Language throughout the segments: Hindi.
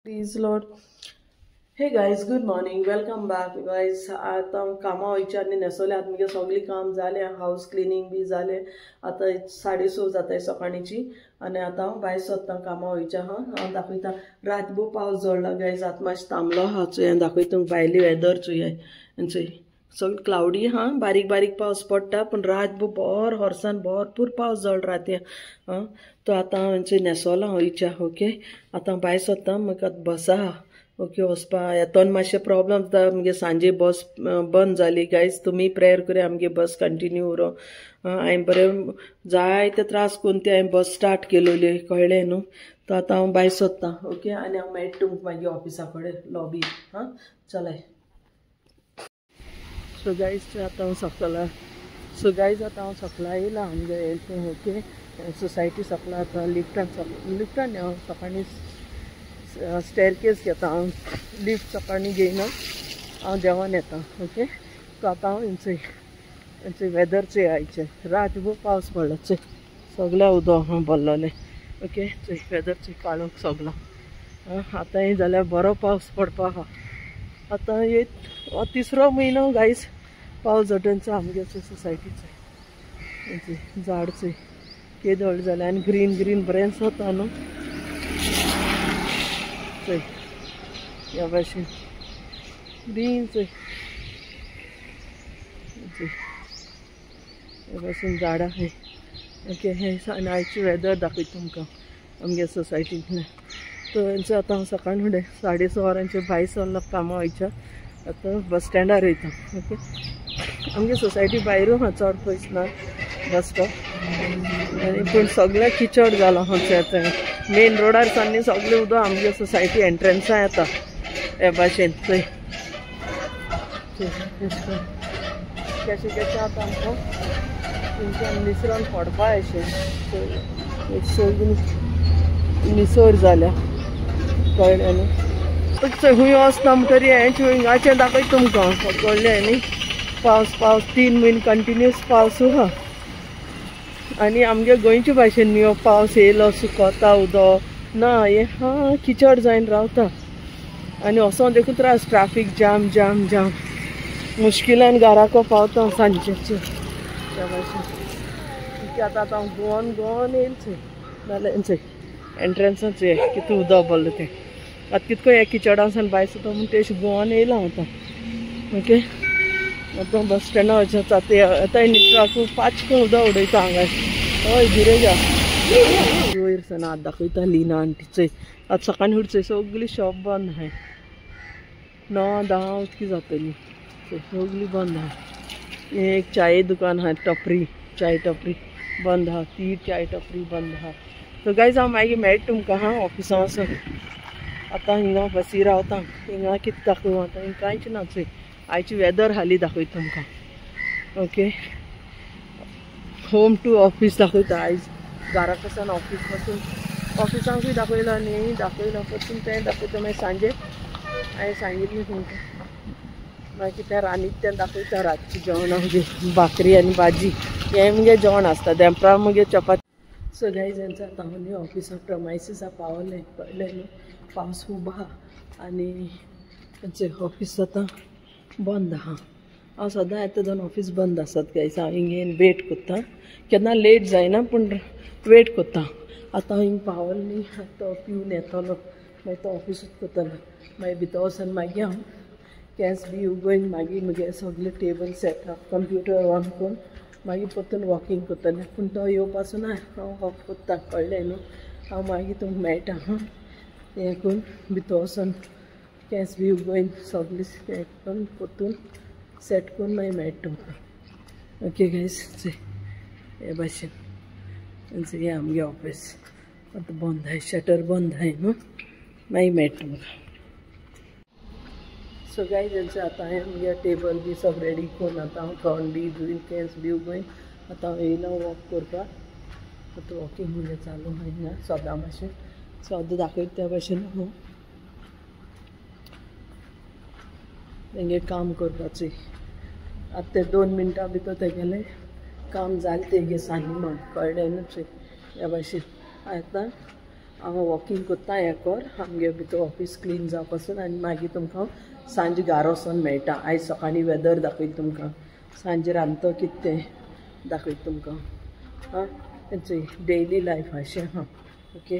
Praise Lord. Hey guys, good morning. Welcome back. Guys, आता कामा वयचे आनी नेसोले आतां मुगे सगळी काम जाले. हाऊस क्लिनिंग बी जाले. आता 6:30 जाताय सकाळची आनी आता हांव भायर सोदता कामा वयचे हा. हांव दाखयता रातभर पावस जोडला गायज. आतां मातशें थांबलो हा. चोय दाखयता भायली वेदर चोय चोय सगळी क्लाउडी हा. बारीक बारीक पावस पडटा पण रातभर बोर हॉर्सान भरपूर पावस जोड राते हा. तो आतां हांव नेसोला वयच्या. ओके आतां भायर सोदता. म्हाका आतां बस आहा. ओके वचपा येतोन मातशें प्रॉब्लम जाता. मुगे सांजे बस बंद जाली गायज. तुमी प्रेयर करूया आमगे बस कंटिन्यू उरो. हांवें बरें जायते त्रास करून ती हांवें बस स्टार्ट केलोली कळ्ळें न्हू. तो आतां हांव भायर सोदतां. ओके आनी हांव मेळटा तुमकां मागीर ऑफिसा कडेन लॉबी हां चलाय. सो गायज आतां हांव सकला. सो गायज आतां हांव सकला येयला आमगे ओके सोसायटी सकला. आतां लिफ्टान हांव सकाळी स्टेरकेस घेता. हांव लिफ्ट सकाळी घेयना. हांव देंवान येता. ओके सो आतां हांव हेंचें वेदर चोय आयचें रातभर पावस पडलो चोय सगळ्या उदक हांव भरलोलें. ओके चोय वेदर चोय काळोख सगळो. आतां हे जाल्यार बरो पावस पडपा आहा. आतां हे तिसरो म्हयनो गायज पावस जोडूनचो आमगे सोसायटीचो. झाड चोय केदोळ जालें आनी ग्रीन ग्रीन बरें सोता न्हू चोय ह्या भाशेन ग्रीन चोय ह्या भाशेन झाडां आहाय. ओके हे आयची वेदर दाखयता तुमकां आमगे सोसायटींतलें. तो हेंचो आतां हांव सकाळी फुडें 6:30 वरांचेर भायर सरलो कामा वयच्या. आतां बस स्टँडार वयता. ओके आमगे सोसायटी भायरूय हा चड पयस ना बस स्टॉप आनी पूण सगळें किचड जालां हांगचें. आतां मेन रोडार सान्नी सगळें उदक आमगे सोसायटी एंट्रन्सा येता हे भाशेन चोय केशें केशें आतां आमकां तुमच्यान निसरोन पडपा अशें सगळीं निसर जाल्या कळ्ळें न्ही. खंय वचना म्हणटरी हें हिंगाचें दाखयता तुमकां कळ्ळें न्ही. पावस 3 म्हयने कंटिन्यूस पावस आहा आनी आमगे गोंयचे भाशेन न्ही हो पावस येयलो सुकोता उदक ना. हे किचड जायन रावता आनी वोसोन देखून त्रास. ट्राफीक जाम जाम जाम मुश्किलान घराको पावता सांजेचे त्या भाशेन. आतां हांव गोवन येयला चोय नाल्यार चोय एंट्रन्साच कितें उदक भरलें तें. आतां कितको हे किचडासान भायर सुद्दां म्हूण तें गोवन येयला हांव आतां. ओके आतां बस स्टँडा वयचें. आतां ट्राफीक पाचको उदक उडयता हांगा. हय गिरेजा वयर सान आतां दाखयता लिना आंटी चोय. आतां सकाळी फुडें चोय सगळीं शॉप बंद आहाय. 9-10 उतकी जातलीं चोय सगळीं बंद आहा. एक चाये दुकान आहा टपरी चाय टपरी बंद आहा. ती चाय टपरी बंद आहा. सो गायज हांव मागीर मेळटा तुमकां हां ऑफिसा वचून. आतां हिंगा बसी रावता. हिंगा कितें दाखयू आतां हिंगा कांयच ना चोय. आयची वेदर हाली दाखयता तुमकां. ओके होम टू ऑफिस दाखयता. आयज घरा कडच्यान ऑफिस पासून ऑफिसांकूय दाखयला न्ही दाखयला परतून तें दाखयता. मागीर सांजे हांवें सांगिल्लें तुमकां मागीर कितें रांदीत तें दाखयता. रातची जेवणां म्हणजे भाकरी आनी भाजी हें मुगे जेवण आसता. देंपरा मुगे चपाती. सो गायज हेंचो आतां हांव न्ही ऑफिसा प्रमायसिसा पावलें कळ्ळें न्हू. पावस खूब आहा आनी तेंचें ऑफिस आतां बंद आहा. हांव सदां येता दोन ऑफिस बंद आसात गायज. हांव हिंगेन वेट कोत्ता. केन्ना लेट जायना पूण वेट कोत्ता. आतां हांव हिंग पावल न्ही. तो पिवन येतलो मागीर तो ऑफिसूच कोत्तलो. मागीर भितर वचोन मागीर हांव केंस बी उगोवन मागीर मुगे सगळे टेबल सेटअप कंप्युटर ऑन करून मागीर परतून वॉकिंग कोत्तलें. पूण तो येवपासून हांव वॉक कोत्ता कळ्ळें न्हू. हांव मागीर तुमकां मेळटा हां हें करून भितर वचोन केंस बी उगोवन सगळें हें करून परतून सेट करून मागीर मेळटा तुमकां. ओके गायज हे भाशेन हें आमगे ऑफिस आतां बंद आहाय. शटर बंद आहाय न्हू. मागीर मेळटा तुमकां. सो गायज हेंचें आतां हांवें मुगे टेबल बी सगळें रेडी करून आतां हांव थंडी धुवन केंस बी उगोवन आतां हांव येयलां वॉक करपाक. आतां वॉकींग मुगे चालू आहा हिंगा सदां भाशेन. सदां दाखयता त्या भाशेन हांव तेंगे काम करपाचें. आतां ते 2 मिनटां भितर तेगेलें काम जालें तेगे सांगलें म्हणून कळ्ळें न्हू चोय ह्या भाशेन. आतां हांव वॉकिंग कोत्ता हें कर आमगे भितर ऑफिस क्लीन जावं पासून आनी मागीर तुमकां सांजे घार वचोन मेळटा. आयज सकाळीं वेदर दाखयता तुमकां, सांजे रांदता कितें तें दाखयता तुमकां. आं तेंचो डेली लायफ अशें हां ओके.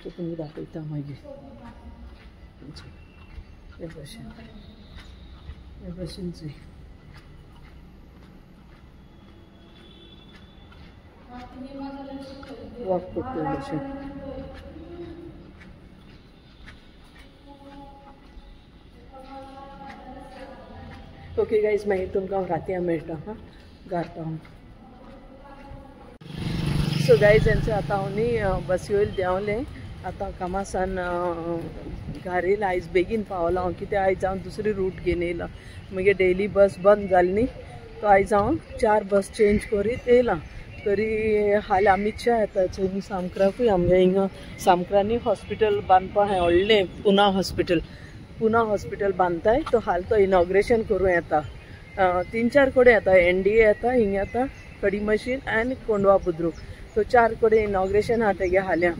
सो तुमकां दाखयता मागीर हे भशेन चोय वॉक करता भशेन. ओके गायज मागीर तुमकां रातयां मेळटा हां घार पावून. सो गायज हेंचो आतां हांव न्ही बसी वयले देंवलें. आतां कामासान घार येयला. आयज बेगीन पावला हांव कित्याक आयज हांव दुसरी रूट घेवन येयला. मागीर डेली बस बंद जाली न्ही तो आयज हांव 4 बस चेंज करीत येयलां. तरी हाल अमित शाह येता थंय सामक्राकूय आमगे हिंगा सामक्रांनी हॉस्पिटल बांदपा आहाय व्हडलें पुना हॉस्पिटल बांदताय. तो हाल तो इनॉग्रेशन करूं येता. 3-4 कडेन येता. NDA येता, हिंगा येता कडी मशीन आनी कोंडवा बुद्रुक. तो 4 कडेन इनॉग्रेशन आहा तेगे हाल्या.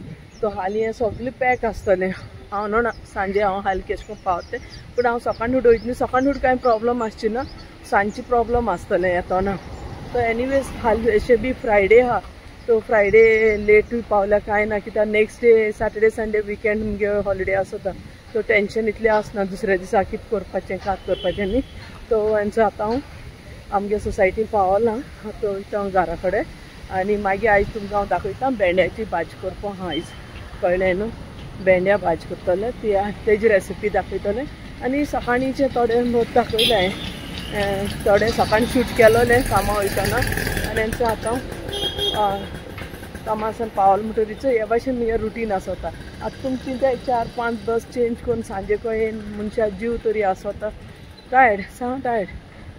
तो हालीं हें सगळें पॅक आसतलें. हांव न्हू सांजे हांव हाल केश कोन्न पावतें पूण हांव सकाळीं उठ वयता न्ही सकाळीं उठ कांय प्रॉब्लम आसची ना. सांजची प्रॉब्लम आसतलें येतना. तो एनीवेज हाल अशें बी फ्रायडे आहा तो फ्रायडे लेटूय पावल्या कांय ना कित्याक next day Saturday Sunday weekend मुगे हॉलिडे आसता. तो टेंशन इतलें आसना दुसऱ्या दिसा कितें करपाचें कात करपाचें न्ही. तो हेंचो आतां हांव आमगे सोसायटीन पावलां. तो वयता हांव घरा कडेन आनी मागीर आयज तुमकां हांव दाखयता भेंड्याची भाजी करपा आहा आयज. कळ्ळें न्हू. भेंड्या भाजी करतलें तेजी रेसिपी दाखयतलें. आनी सकाळींचें थोडें बहुत दाखयलें हांवें. थोडें सकाळीं शूट केलोलें कामां वयताना आनी हेंचो आतां कामासान पावल म्हणटरीच हे भाशेन मुगे रुटीन आसता. आतां तुमची ते 4-5 बस चेंज करून सांजे येवन मनशा जीव तरी आसता. टायर्ड टायर्ड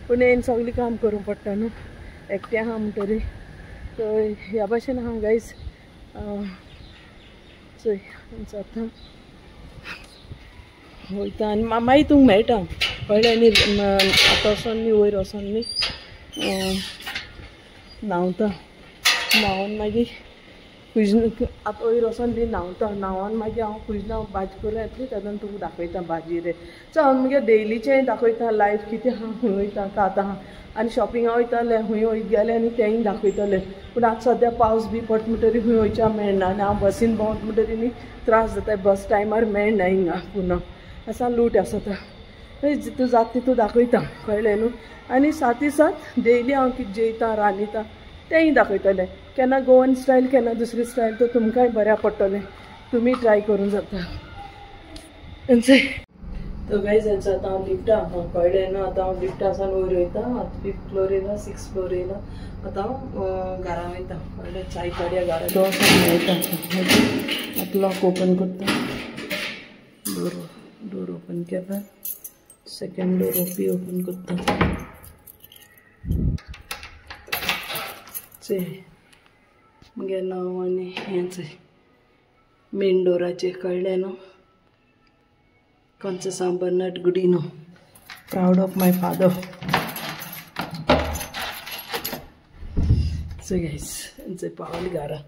पूण येवन सगळीं काम करूंक पडटा न्हू एकटें आहा म्हणटरी. सो ह्या भाशेन आहा गायज. चोय आतां वयता आनी मागीर तुमकां मेळटा कळ्ळें न्ही. आतां वचोन न्ही वयर वचोन न्ही न्हांवन मागीर कुजन आतां वयर वचोन न्ही न्हांवन मागीर हांव कुजनां भाजी करूं येतली तेन्ना तुका दाखयता भाजी रे. सो हांव मुगे डेलीचें दाखयता लायफ कितें आहा खंय वयता कात आहा. आनी शॉपिंगा वयतालें हूंय वयत गेलें आनी तेंय दाखयतलें. पूण आतां सद्या पावस बी पडटा म्हणटरी हूंय वयच्या मेळना आनी हांव बसीन भोंवता म्हणटरी न्ही त्रास जाता. बस टायमार मेळना हिंगा पुना असा लूट आसता. जितू जाता तितू दाखयता कळ्ळें न्हू. आनी साथ डेली हांव कितें जेयता रांदिता तेंय दाखयतलें. केन्ना गोवन स्टायल केन्ना दुसरी स्टायल तो तुमकांय बऱ्या पडटलें. तुमी ट्राय करूंक जाता. तो गायज हेंचो आतां हांव लिफ्टा कळ्ळें न्हू. आतां हांव लिफ्टासान वयर वयता. आतां 5th फ्लोर येयला 6th फ्लोर येयला. आतां हांव घरा वयता कळ्ळें. चाय काडया घरा तो वयता. आतां लॉक ओपन करता. डोर ओपन केला. सेकंड डोर ओपन करता. चोय मुगे नांव आनी हें चोय मेन डोराचेर कळ्ळें न्हू. Conceição Bernard Godino. Proud of my father. So guys, it's a Paul Gara.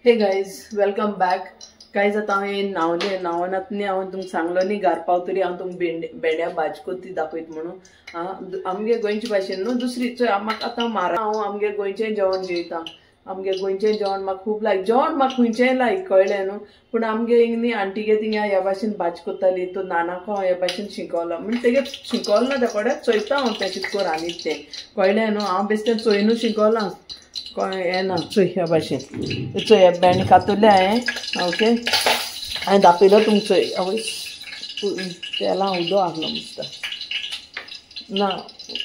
Hey guys, welcome back. Guys, आता हांवें न्हावनात न्ही हांव तुमकां सांगलो न्ही घार पावतरी हांव तुमकां भेंड्या भाजी कोती दाखयत म्हणून. आमगे गोंयचे भाशेन न्हू दुसरी म्हाका आतां मारा हांव आमगे गोंयचें जेवण जेयता. आमगे गोंयचें जेवण म्हाका खूब लायक. जेवण म्हाका खंयचेंय लायक कळ्ळें न्हू. पूण आमगे हिंग न्ही आंटीगे थिंगा ह्या भाशेन भाजी कोत्ताली. तो नानाको हांव ह्या भाशेन शिकोलो म्हणजे तेगे शिकोलो ना तेकोडे चोयता हांव तें कितें कोर रांदीत तें कळ्ळें न्हू. हांव बेश्टें चोयनू शिकोलां हें ना चोय ह्या भाशेन. चोय हे भेंड कातुलें हांवें ओके. हांवें दाखयलो तुमकां चोय आवय तेलां उदो आहलो मुसता ना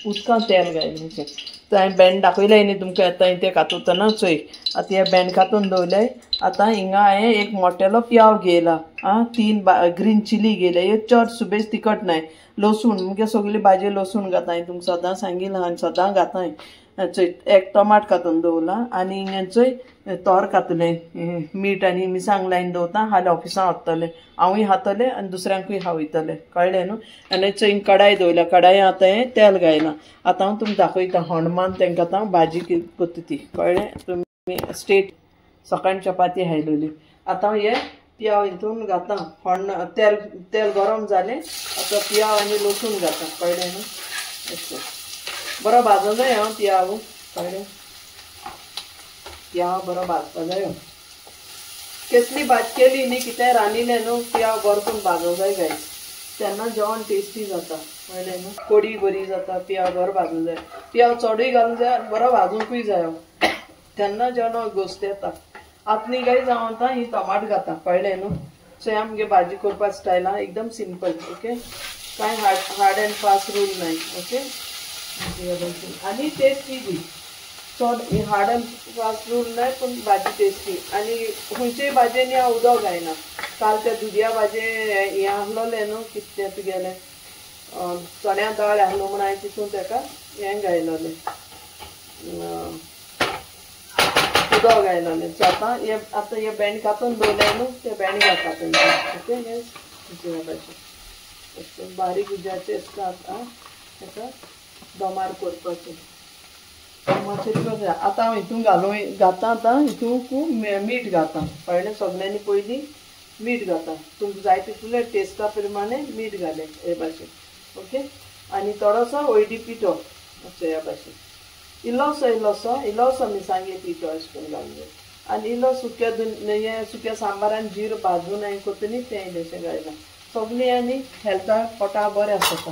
उदकां तेल घायलें अशें. तो हांवें भेंड दाखयलें न्ही तुमकां आतां तें कातूतना चोय. आतां हें भेंड कातून दवरलें. आतां हिंगा हांवें एक मोटेलो प्याव घेयला. 3 ग्रीन चिली घेयले. हे चड सुबेज तिखट नाय. लसूण मुगे सगळी भाजी लसूण घाता. हांवें तुमकां सदां सांगिलां आनी सदां घाता. चोय एक टोमाट कातून दवरला आनी हिंगा चोय तोर कातलें मीठ आनी मिरसांग लायन दवरता. हाल्या ऑफिसां वतलें हांवूय खातलें आनी दुसऱ्यांकूय खावयतलें कळ्ळें न्हू. आनी चोय कडाय दवरल्या. कडाया आतां हें तेल घायलां. आतां हांव तुमकां दाखयता हणमान तेंकां आतां भाजी कोत्ता ती कळ्ळें. तुमी स्टेट सकाळी चपाती हायलोली आता हे पियाव हितून घाता तेल तेल गरम जाले आता पियाव आनी लसूण घाता कळ्ळें न्हू बरो भाजूं जाय हांव पियाव कळ्ळें पियाव बरो भाजपा जाय कसली भाजी केली न्ही कितें रांदिलें न्हू पियाव बरो करून भाजूं जाय गायस तेन्ना जेवण टेस्टी जाता कळ्ळें न्हू कोडी बरी जाता पियाव बरो भाजूं जाय पियाव चडूय घालूंक जाय बरो भाजूंकूय जाय तेन्ना जेवण घोस्त येता आतां न्ही गायज हांव आतां ही टमाट घाता कळ्ळें न्हू सो हे आमगे भाजी करपा स्टायल आहा एकदम सिंपल ओके कांय हार्ड एंड फास्ट रूल नाय ओके आनी टेस्टी बी चड हार्ड एंड फास्ट रूल नाय पूण भाजी टेस्टी आनी खंयच्याय भाजयेनी हांव उदक घायना काल त्या दुदया भाजे हें आहलोलें न्हू कितें तुगेलें चण्या दाळ आहलो म्हण हांवें तितून ताका हें घायलोलें उदक घायलोलें सो आतां हे भेंड कातून दवरले न्हू ते भेंड घालता ओके भाजी बारीक उज्याचे आसता ताका दोमार करपाचें आतां हांव हितून घाता आतां हितून मीठ घाता कळ्ळें सगल्यांनी पयलीं मीठ घाता तुमकां जाय तितलें टेस्टा प्रमाणे मीठ घालें हे भाशेन ओके आनी थोडोसो हळदी पिठो अशें ह्या भाशेन इल्लोसो मिरसांगे पिठो अशें करून घालून आनी इल्लो सुक्या सांबारान जीर भाजून हांवें कोतनी तें इल्लेशें घायलां सगळीं आनी हेल्थाक पोटा बरें आसता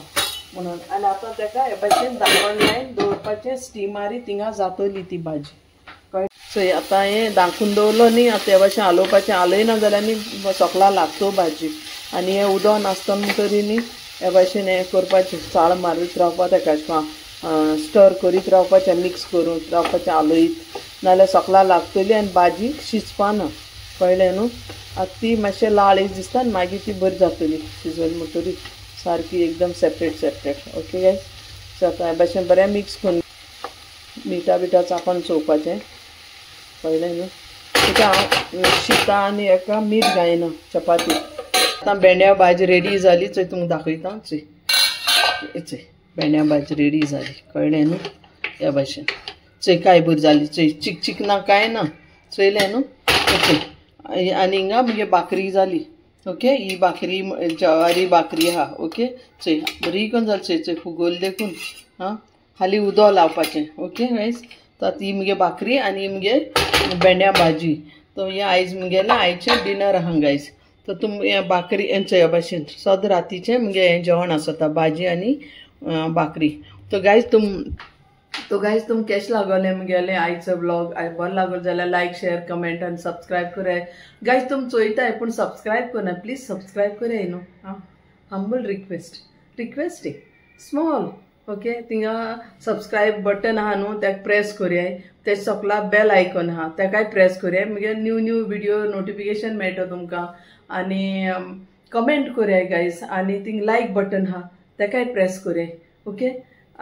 म्हणून आनी आतां ताका हे भाशेन धांकण लायन दवरपाचें स्टिमारी थिंगा जातली ती भाजी कळ्ळें सो आतां हें धांकून दवरलो न्ही आतां हे भाशेन हालोवपाचें हालयना जाल्यार न्ही सोकला लागतो भाजी आनी हें उदक नासता म्हणटरी न्ही हे भाशेन हें करपाचें चाळ मारीत रावपा ताका स्टर करीत रावपाचें मिक्स करून रावपाचें हालयत नाल्यार सोकला लागतली आनी भाजी शिजपाना कळ्ळें न्हू आतां ती मातशें लाळीच दिसता आनी मागीर ती बरी जातली शिजोवन म्हणटरी सारकी एकदम सेपरेट ओके गायज सो आतां हे भाशेन बरें मिक्स करून मिठा बिठा चाकोन चोवपाचें कळ्ळें न्हू तुका हांव शिता आनी हेका मीठ घायना चपाती आतां भेंड्या भाजी रेडी जाली चोय तुमकां दाखयता चोय भेंड्या भाजी रेडी जाली कळ्ळें न्हू ह्या भाशेन चोय काय बरी जाली चोय चिक ना कांय ना चोयलें न्हू ओके आनी हिंगा मुगे भाकरी जाली ओके ही भाकरी ज्वारी भाकरी आहा ओके चोय बरी करून जाली चोय फुगोल देखून हां हाली उदक लावपाचें ओके गायज तो ती मुगे भाकरी आनी मुगे भेंड्या भाजी तो हें आयज मुगेलें आयचें डिनर आहा गायज तो तुम हें भाकरी ह्या भाशेन सद रातीचें मुगे हें जेवण आसता भाजी आनी भाकरी तो गायज तुम केश लागोलें मुगेलें आयचो ब्लॉग बरो लागलो जाल्यार लायक शेअर कमेंट आनी सबस्क्रायब कराय गायज तुम चोयताय पूण सबस्क्रायब करना प्लीज सबस्क्रायब कराय न्हू हंबल रिक्वेस्ट स्मॉल ओके थिंगा सबस्क्रायब बटन आहा न्हू ताका प्रेस करयाय ते सकला बेल आयकॉन आहा ताकाय प्रेस करयाय मुगे न्यू व्हिडिओ नोटिफिकेशन मेळटा तुमकां आनी कमेंट करयाय गायज आनी थिंग लायक बटन आहा ताकाय प्रेस करयाय ओके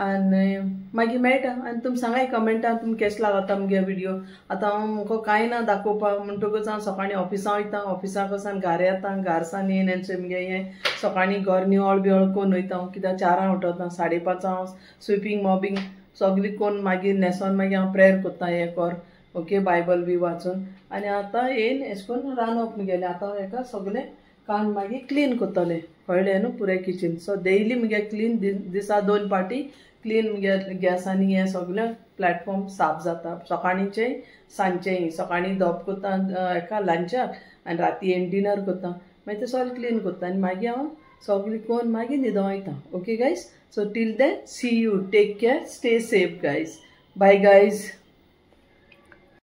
आनी मागीर मेळटा आनी तुमी सांगाय कमेंटान तुमी केश लागता मुगे व्हिडिओ आतां हांव म्हाका कांय ना दाखोवपाक म्हणटकूच हांव सकाळीं ऑफिसां वयता ऑफिसाक वचून घरा येता घारसान येवन हेंचें मुगे हें सकाळीं घर निवळ बिवळ करून वयता कित्याक 4 उठोता 5:30 हांव स्विपींग मॉबींग सगळी करून मागीर न्हेसोन मागीर हांव प्रेयर कोत्ता हें कर ओके बायबल बी वाचून आनी आतां येवन एश कोन्न रांदप मुगेलें आतां हेका सगलें कान मागीर क्लीन कोत्तलें कळ्ळें न्हू पुराय किचन सो डेली मुगे क्लीन दिसा 2 पाटी क्लीन मुगे गॅस आनी हें सगलें प्लॅटफॉर्म साफ जाता सकाळींचें सांजचें सकाळीं धोप कोत्ता हेका लंचाक आनी राती हें डिनर कोत्ता मागीर तें सगलें क्लीन कोत्ता आनी मागीर हांव सगळें करून मागीर न्हिदों वयता okay guys so till then see you take care stay safe guys bye guys